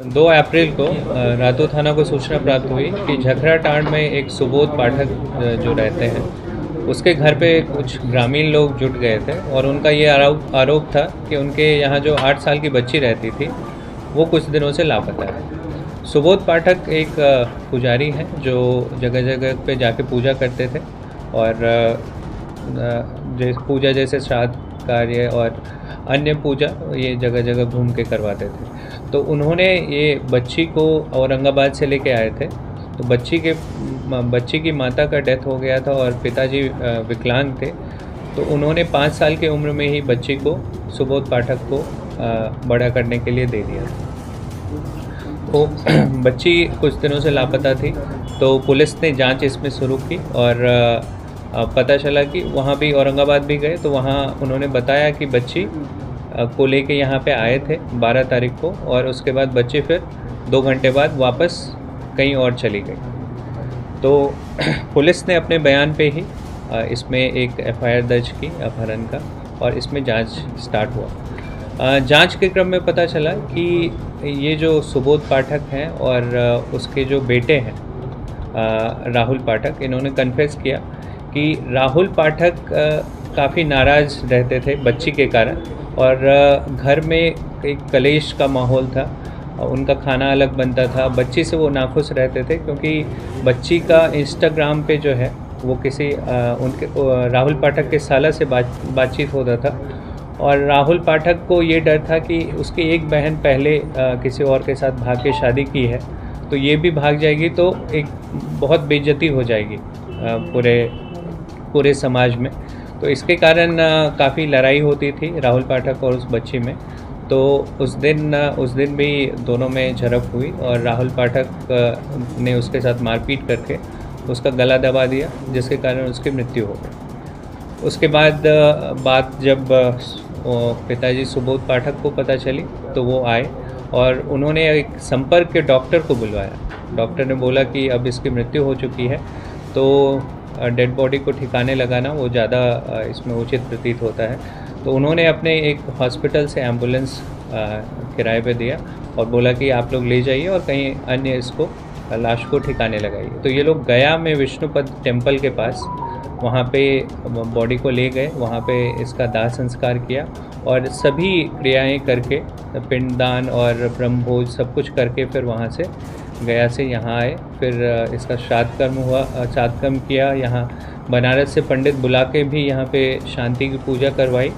दो अप्रैल को रातू थाना को सूचना प्राप्त हुई कि झखरा टांड में एक सुबोध पाठक जो रहते हैं उसके घर पे कुछ ग्रामीण लोग जुट गए थे और उनका ये आरोप था कि उनके यहाँ जो 8 साल की बच्ची रहती थी वो कुछ दिनों से लापता है। सुबोध पाठक एक पुजारी हैं जो जगह जगह पे जाके पूजा करते थे और पूजा जैसे श्राद्ध कार्य और अन्य पूजा ये जगह जगह घूम के करवाते थे। तो उन्होंने ये बच्ची को औरंगाबाद से लेके आए थे। तो बच्ची की माता का डेथ हो गया था और पिताजी विकलांग थे। तो उन्होंने 5 साल की उम्र में ही बच्ची को सुबोध पाठक को बड़ा करने के लिए दे दिया था। तो बच्ची कुछ दिनों से लापता थी, तो पुलिस ने जांच इसमें शुरू की और पता चला कि वहाँ भी औरंगाबाद भी गए तो वहाँ उन्होंने बताया कि बच्ची को लेके यहाँ पे आए थे 12 तारीख को और उसके बाद बच्ची फिर 2 घंटे बाद वापस कहीं और चली गई। तो पुलिस ने अपने बयान पे ही इसमें एक एफआईआर दर्ज की अपहरण का और इसमें जांच स्टार्ट हुआ। जांच के क्रम में पता चला कि ये जो सुबोध पाठक हैं और उसके जो बेटे हैं राहुल पाठक, इन्होंने कन्फेस किया कि राहुल पाठक काफ़ी नाराज़ रहते थे बच्ची के कारण और घर में एक कलेश का माहौल था। उनका खाना अलग बनता था, बच्ची से वो नाखुश रहते थे क्योंकि बच्ची का इंस्टाग्राम पे जो है वो किसी उनके राहुल पाठक के साला से बातचीत होता था और राहुल पाठक को ये डर था कि उसकी एक बहन पहले किसी और के साथ भाग के शादी की है, तो ये भी भाग जाएगी तो एक बहुत बेइज्जती हो जाएगी पूरे समाज में। तो इसके कारण काफ़ी लड़ाई होती थी राहुल पाठक और उस बच्ची में। तो उस दिन भी दोनों में झड़प हुई और राहुल पाठक ने उसके साथ मारपीट करके उसका गला दबा दिया, जिसके कारण उसकी मृत्यु हो गई। उसके बाद बात जब पिताजी सुबोध पाठक को पता चली तो वो आए और उन्होंने एक संपर्क के डॉक्टर को बुलवाया। डॉक्टर ने बोला कि अब इसकी मृत्यु हो चुकी है तो डेड बॉडी को ठिकाने लगाना वो ज़्यादा इसमें उचित प्रतीत होता है। तो उन्होंने अपने एक हॉस्पिटल से एम्बुलेंस किराए पे दिया और बोला कि आप लोग ले जाइए और कहीं अन्य इसको लाश को ठिकाने लगाइए। तो ये लोग गया में विष्णुपद टेम्पल के पास वहाँ पे बॉडी को ले गए, वहाँ पे इसका दाह संस्कार किया और सभी क्रियाएं करके पिंडदान और ब्रह्मभोज सब कुछ करके फिर वहाँ से गया से यहाँ आए। फिर इसका श्राद्ध कर्म किया। यहाँ बनारस से पंडित बुला के भी यहाँ पे शांति की पूजा करवाई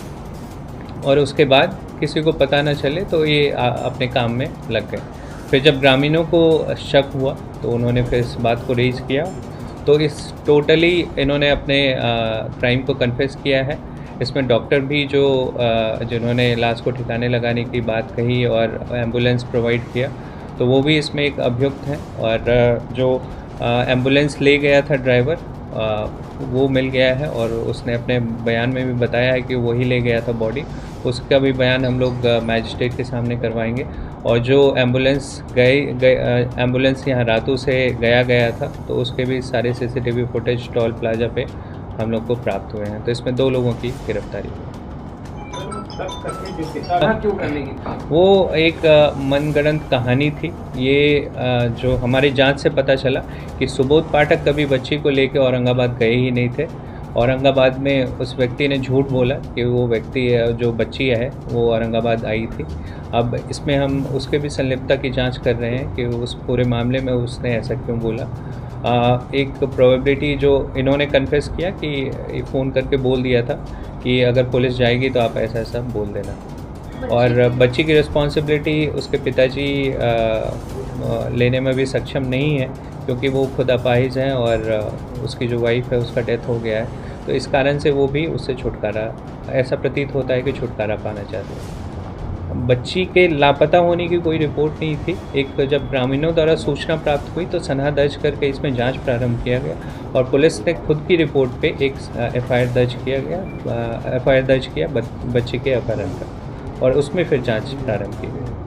और उसके बाद किसी को पता न चले तो ये अपने काम में लग गए। फिर जब ग्रामीणों को शक हुआ तो उन्होंने फिर इस बात को रेज किया। तो इस टोटली इन्होंने अपने क्राइम को कन्फेस किया है। इसमें डॉक्टर भी जिन्होंने लाश को ठिकाने लगाने की बात कही और एम्बुलेंस प्रोवाइड किया तो वो भी इसमें एक अभियुक्त हैं और जो एम्बुलेंस ले गया था ड्राइवर वो मिल गया है और उसने अपने बयान में भी बताया है कि वही ले गया था बॉडी। उसका भी बयान हम लोग मैजिस्ट्रेट के सामने करवाएंगे। और जो एम्बुलेंस यहाँ रातू से गया था तो उसके भी सारे सीसीटीवी फुटेज टोल प्लाजा पे हम लोग को प्राप्त हुए हैं। तो इसमें 2 लोगों की गिरफ्तारी हुई। वो एक मनगढ़ंत कहानी थी। ये जो हमारी जांच से पता चला कि सुबोध पाठक कभी बच्ची को लेकर औरंगाबाद गए ही नहीं थे। औरंगाबाद में उस व्यक्ति ने झूठ बोला कि वो व्यक्ति जो बच्ची है वो औरंगाबाद आई थी। अब इसमें हम उसके भी संलिप्तता की जांच कर रहे हैं कि उस पूरे मामले में उसने ऐसा क्यों बोला। एक प्रोबेबिलिटी जो इन्होंने कन्फेस किया कि फ़ोन करके बोल दिया था कि अगर पुलिस जाएगी तो आप ऐसा बोल देना। और बच्ची की रिस्पॉन्सिबिलिटी उसके पिताजी लेने में भी सक्षम नहीं है क्योंकि वो खुद अपाहिज हैं और उसकी जो वाइफ है उसका डेथ हो गया है। तो इस कारण से वो भी उससे छुटकारा, ऐसा प्रतीत होता है कि छुटकारा पाना चाहते हैं। बच्ची के लापता होने की कोई रिपोर्ट नहीं थी। एक जब ग्रामीणों द्वारा सूचना प्राप्त हुई तो सनहा दर्ज करके इसमें जांच प्रारंभ किया गया और पुलिस ने खुद की रिपोर्ट पे एक एफआईआर दर्ज किया बच्चे के अपहरण का और उसमें फिर जांच प्रारंभ की गई।